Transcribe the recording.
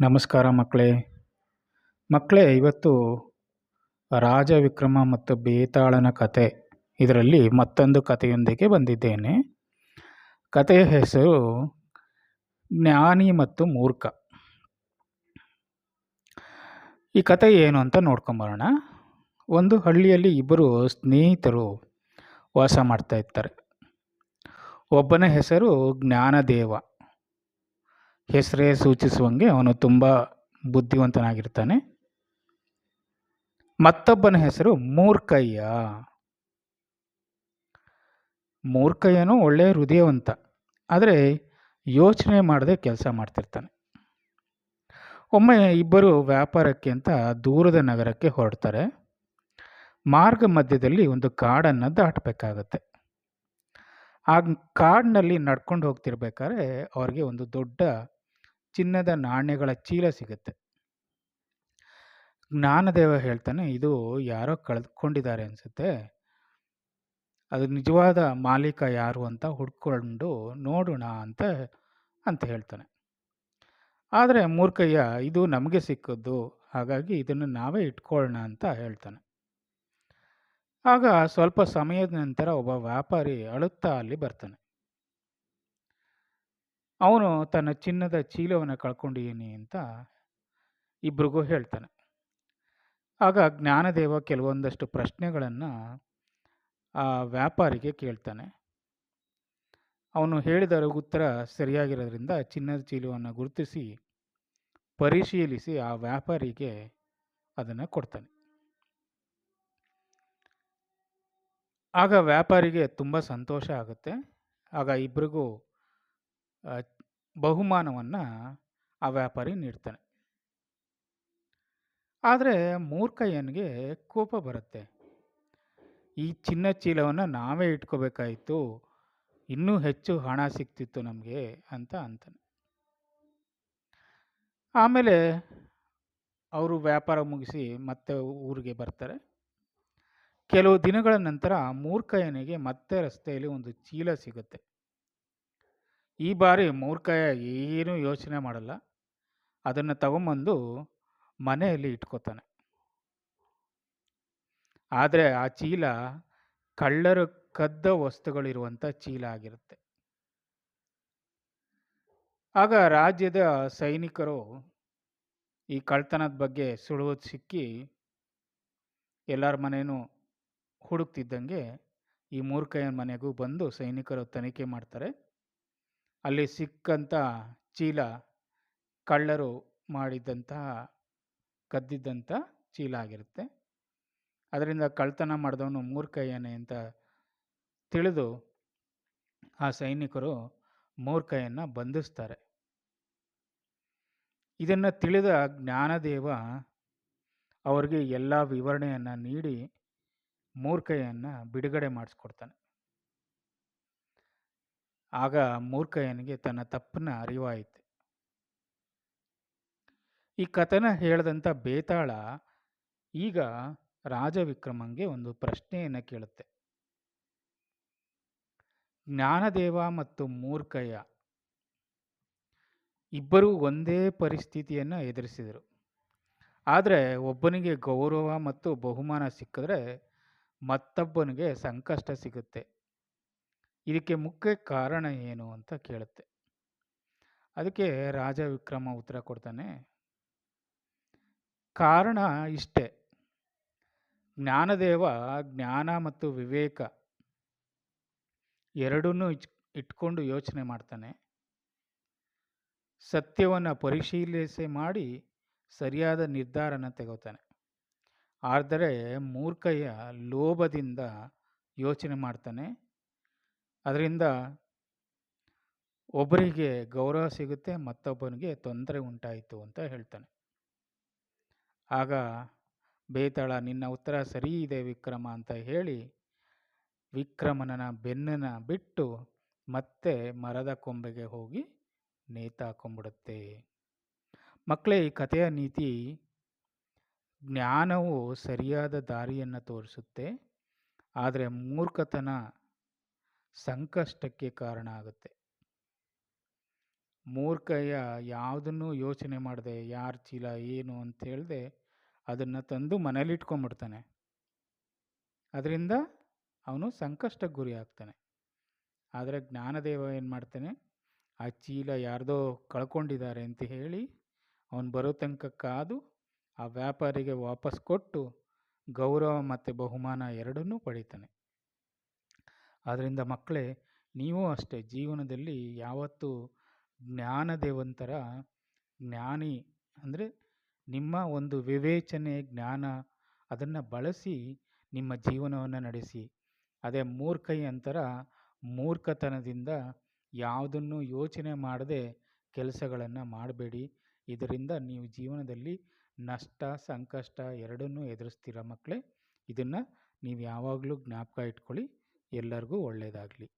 ನಮಸ್ಕಾರ ಮಕ್ಕಳೇ. ಮಕ್ಕಳೇ, ಇವತ್ತು ರಾಜ ವಿಕ್ರಮ ಮತ್ತು ಬೇತಾಳನ ಕತೆ ಇದರಲ್ಲಿ ಮತ್ತೊಂದು ಕಥೆಯೊಂದಿಗೆ ಬಂದಿದ್ದೇನೆ. ಕಥೆಯ ಹೆಸರು ಜ್ಞಾನಿ ಮತ್ತು ಮೂರ್ಖ. ಈ ಕಥೆ ಏನು ಅಂತ ನೋಡ್ಕೊಂಬರೋಣ. ಒಂದು ಹಳ್ಳಿಯಲ್ಲಿ ಇಬ್ಬರು ಸ್ನೇಹಿತರು ವಾಸ ಮಾಡ್ತಾ ಇರ್ತಾರೆ. ಒಬ್ಬನ ಹೆಸರು ಜ್ಞಾನದೇವ. ಹೆಸರೇ ಸೂಚಿಸುವಂಗೆ ಅವನು ತುಂಬ ಬುದ್ಧಿವಂತನಾಗಿರ್ತಾನೆ. ಮತ್ತೊಬ್ಬನ ಹೆಸರು ಮೂರ್ಖಯ್ಯ. ಮೂರ್ಖಯ್ಯನು ಒಳ್ಳೆಯ ಹೃದಯವಂತ, ಆದರೆ ಯೋಚನೆ ಮಾಡದೆ ಕೆಲಸ ಮಾಡ್ತಿರ್ತಾನೆ. ಒಮ್ಮೆ ಇಬ್ಬರು ವ್ಯಾಪಾರಕ್ಕೆ ಅಂತ ದೂರದ ನಗರಕ್ಕೆ ಹೊರಡ್ತಾರೆ. ಮಾರ್ಗ ಮಧ್ಯದಲ್ಲಿ ಒಂದು ಕಾಡನ್ನು ದಾಟಬೇಕಾಗತ್ತೆ. ಆ ಕಾಡಿನಲ್ಲಿ ನಡ್ಕೊಂಡು ಹೋಗ್ತಿರ್ಬೇಕಾದ್ರೆ ಅವ್ರಿಗೆ ಒಂದು ದೊಡ್ಡ ಚಿನ್ನದ ನಾಣ್ಯಗಳ ಚೀಲ ಸಿಗುತ್ತೆ. ಜ್ಞಾನದೇವ ಹೇಳ್ತಾನೆ, ಇದು ಯಾರೋ ಕಳೆದುಕೊಂಡಿದ್ದಾರೆ ಅನಿಸುತ್ತೆ, ಅದು ನಿಜವಾದ ಮಾಲೀಕ ಯಾರು ಅಂತ ಹುಡ್ಕೊಂಡು ನೋಡೋಣ ಅಂತ ಅಂತ ಹೇಳ್ತಾನೆ. ಆದರೆ ಮೂರ್ಖಯ್ಯ, ಇದು ನಮಗೆ ಸಿಕ್ಕದ್ದು, ಹಾಗಾಗಿ ಇದನ್ನು ನಾವೇ ಇಟ್ಕೊಳ್ಳೋಣ ಅಂತ ಹೇಳ್ತಾನೆ. ಆಗ ಸ್ವಲ್ಪ ಸಮಯದ ನಂತರ ಒಬ್ಬ ವ್ಯಾಪಾರಿ ಅಳುತ್ತಾ ಅಲ್ಲಿ ಬರ್ತಾನೆ. ಅವನು ತನ್ನ ಚಿನ್ನದ ಚೀಲವನ್ನು ಕಳ್ಕೊಂಡಿದ್ದೀನಿ ಅಂತ ಇಬ್ರಿಗೂ ಹೇಳ್ತಾನೆ. ಆಗ ಜ್ಞಾನದೇವ ಕೆಲವೊಂದಷ್ಟು ಪ್ರಶ್ನೆಗಳನ್ನು ಆ ವ್ಯಾಪಾರಿಗೆ ಕೇಳ್ತಾನೆ. ಅವನು ಹೇಳಿದ ಉತ್ತರ ಸರಿಯಾಗಿರೋದ್ರಿಂದ ಚಿನ್ನದ ಚೀಲವನ್ನು ಗುರುತಿಸಿ ಪರಿಶೀಲಿಸಿ ಆ ವ್ಯಾಪಾರಿಗೆ ಅದನ್ನು ಕೊಡ್ತಾನೆ. ಆಗ ವ್ಯಾಪಾರಿಗೆ ತುಂಬ ಸಂತೋಷ ಆಗುತ್ತೆ. ಆಗ ಇಬ್ಬರಿಗೂ ಬಹುಮಾನವನ್ನು ಆ ವ್ಯಾಪಾರಿ ನೀಡ್ತಾನೆ. ಆದರೆ ಮೂರ್ಖಯ್ಯನಿಗೆ ಕೋಪ ಬರುತ್ತೆ. ಈ ಚಿನ್ನ ಚೀಲವನ್ನು ನಾವೇ ಇಟ್ಕೋಬೇಕಾಯಿತು, ಇನ್ನೂ ಹೆಚ್ಚು ಹಣ ಸಿಗ್ತಿತ್ತು ನಮಗೆ ಅಂತ ಅಂತಾನೆ. ಆಮೇಲೆ ಅವರು ವ್ಯಾಪಾರ ಮುಗಿಸಿ ಮತ್ತೆ ಊರಿಗೆ ಬರ್ತಾರೆ. ಕೆಲವು ದಿನಗಳ ನಂತರ ಮೂರ್ಖಯ್ಯನಿಗೆ ಮತ್ತೆ ರಸ್ತೆಯಲ್ಲಿ ಒಂದು ಚೀಲ ಸಿಗುತ್ತೆ. ಈ ಬಾರಿ ಮೂರ್ಖಯ್ಯ ಏನೂ ಯೋಚನೆ ಮಾಡಲ್ಲ, ಅದನ್ನು ತಗೊಂಬಂದು ಮನೆಯಲ್ಲಿ ಇಟ್ಕೋತಾನೆ. ಆದರೆ ಆ ಚೀಲ ಕಳ್ಳರು ಕದ್ದ ವಸ್ತುಗಳಿರುವಂಥ ಚೀಲ ಆಗಿರುತ್ತೆ. ಆಗ ರಾಜ್ಯದ ಸೈನಿಕರು ಈ ಕಳ್ತನದ ಬಗ್ಗೆ ಸುಳಿವು ಸಿಕ್ಕಿ ಎಲ್ಲರ ಮನೇನೂ ಹುಡುಕ್ತಿದ್ದಂಗೆ ಈ ಮೂರ್ಖಯ್ಯನ ಮನೆಗೂ ಬಂದು ಸೈನಿಕರು ತನಿಖೆ ಮಾಡ್ತಾರೆ. ಅಲ್ಲಿ ಸಿಕ್ಕಂಥ ಚೀಲ ಕಳ್ಳರು ಮಾಡಿದ್ದಂತಹ ಕದ್ದಿದ್ದಂಥ ಚೀಲ ಆಗಿರುತ್ತೆ. ಅದರಿಂದ ಕಳ್ತನ ಮಾಡಿದವನು ಮೂರ್ಖಯ್ಯನೇ ಅಂತ ತಿಳಿದು ಆ ಸೈನಿಕರು ಮೂರ್ಖಯ್ಯನ ಬಂಧಿಸ್ತಾರೆ. ಇದನ್ನು ತಿಳಿದ ಜ್ಞಾನದೇವ ಅವರಿಗೆ ಎಲ್ಲ ವಿವರಣೆಯನ್ನು ನೀಡಿ ಮೂರ್ಖಯ್ಯನ ಬಿಡುಗಡೆ ಮಾಡಿಸ್ಕೊಡ್ತಾನೆ. ಆಗ ಮೂರ್ಖಯ್ಯನಿಗೆ ತನ್ನ ತಪ್ಪನ್ನ ಅರಿವಾಯಿತು. ಈ ಕಥನ ಹೇಳಿದಂಥ ಬೇತಾಳ ಈಗ ರಾಜ ವಿಕ್ರಮಂಗೆ ಒಂದು ಪ್ರಶ್ನೆಯನ್ನು ಕೇಳುತ್ತೆ. ಜ್ಞಾನದೇವ ಮತ್ತು ಮೂರ್ಖಯ್ಯ ಇಬ್ಬರೂ ಒಂದೇ ಪರಿಸ್ಥಿತಿಯನ್ನು ಎದುರಿಸಿದರು. ಆದರೆ ಒಬ್ಬನಿಗೆ ಗೌರವ ಮತ್ತು ಬಹುಮಾನ ಸಿಕ್ಕಿದ್ರೆ ಮತ್ತೊಬ್ಬನಿಗೆ ಸಂಕಷ್ಟ ಸಿಗುತ್ತೆ. ಇದಕ್ಕೆ ಮುಖ್ಯ ಕಾರಣ ಏನು ಅಂತ ಕೇಳುತ್ತೆ. ಅದಕ್ಕೆ ರಾಜ ವಿಕ್ರಮ ಉತ್ತರ ಕೊಡ್ತಾನೆ, ಕಾರಣ ಇಷ್ಟೇ. ಜ್ಞಾನದೇವ ಜ್ಞಾನ ಮತ್ತು ವಿವೇಕ ಎರಡನ್ನೂ ಇಟ್ಕೊಂಡು ಯೋಚನೆ ಮಾಡ್ತಾನೆ. ಸತ್ಯವನ್ನು ಪರಿಶೀಲಿಸಿ ಮಾಡಿ ಸರಿಯಾದ ನಿರ್ಧಾರನ ತೆಗೋತಾನೆ. ಆದರೆ ಮೂರ್ಖಯ್ಯ ಲೋಭದಿಂದ ಯೋಚನೆ ಮಾಡ್ತಾನೆ. ಅದರಿಂದ ಒಬ್ಬರಿಗೆ ಗೌರವ ಸಿಗುತ್ತೆ, ಮತ್ತೊಬ್ಬನಿಗೆ ತೊಂದರೆ ಉಂಟಾಯಿತು ಅಂತ ಹೇಳ್ತಾನೆ. ಆಗ ಬೇತಾಳ, ನಿನ್ನ ಉತ್ತರ ಸರಿ ಇದೆ ವಿಕ್ರಮ ಅಂತ ಹೇಳಿ ವಿಕ್ರಮನ ಬೆನ್ನನ್ನು ಬಿಟ್ಟು ಮತ್ತೆ ಮರದ ಕೊಂಬೆಗೆ ಹೋಗಿ ನೇತಾಕೊಂಡ್ಬಿಡುತ್ತೆ. ಮಕ್ಕಳೇ, ಈ ಕಥೆಯ ನೀತಿ, ಜ್ಞಾನವು ಸರಿಯಾದ ದಾರಿಯನ್ನು ತೋರಿಸುತ್ತೆ, ಆದರೆ ಮೂರ್ಖತನ ಸಂಕಷ್ಟಕ್ಕೆ ಕಾರಣ ಆಗುತ್ತೆ. ಮೂರ್ಖಯ್ಯ ಯಾವುದನ್ನೂ ಯೋಚನೆ ಮಾಡದೆ, ಯಾರ ಚೀಲ ಏನು ಅಂತ ಹೇಳ್ದೆ ಅದನ್ನು ತಂದು ಮನೇಲಿ ಇಟ್ಕೊಂಡ್ಬಿಡ್ತಾನೆ. ಅದರಿಂದ ಅವನು ಸಂಕಷ್ಟಕ್ಕೆ ಗುರಿ ಆಗ್ತಾನೆ. ಆದರೆ ಜ್ಞಾನದೇವ ಏನು ಮಾಡ್ತಾನೆ, ಆ ಚೀಲ ಯಾರ್ದೋ ಕಳ್ಕೊಂಡಿದ್ದಾರೆ ಅಂತ ಹೇಳಿ ಅವನು ಬರೋ ತನಕ ಕಾದು ಆ ವ್ಯಾಪಾರಿಗೆ ವಾಪಸ್ ಕೊಟ್ಟು ಗೌರವ ಮತ್ತು ಬಹುಮಾನ ಎರಡನ್ನೂ ಪಡಿತಾನೆ. ಆದ್ದರಿಂದ ಮಕ್ಕಳೇ, ನೀವು ಅಷ್ಟೇ ಜೀವನದಲ್ಲಿ ಯಾವತ್ತೂ ಜ್ಞಾನದೇವಂತರ ಜ್ಞಾನಿ ಅಂದರೆ ನಿಮ್ಮ ಒಂದು ವಿವೇಚನೆ, ಜ್ಞಾನ ಅದನ್ನು ಬಳಸಿ ನಿಮ್ಮ ಜೀವನವನ್ನು ನಡೆಸಿ. ಅದೇ ಮೂರ್ಖಯ್ಯಂತರ ಮೂರ್ಖತನದಿಂದ ಯಾವುದನ್ನು ಯೋಚನೆ ಮಾಡದೆ ಕೆಲಸಗಳನ್ನು ಮಾಡಬೇಡಿ. ಇದರಿಂದ ನೀವು ಜೀವನದಲ್ಲಿ ನಷ್ಟ, ಸಂಕಷ್ಟ ಎರಡನ್ನೂ ಎದುರಿಸ್ತೀರ ಮಕ್ಕಳೇ. ಇದನ್ನು ನೀವು ಯಾವಾಗಲೂ ಜ್ಞಾಪಕ ಇಟ್ಕೊಳ್ಳಿ. ಎಲ್ಲರಿಗೂ ಒಳ್ಳೆಯದಾಗಲಿ.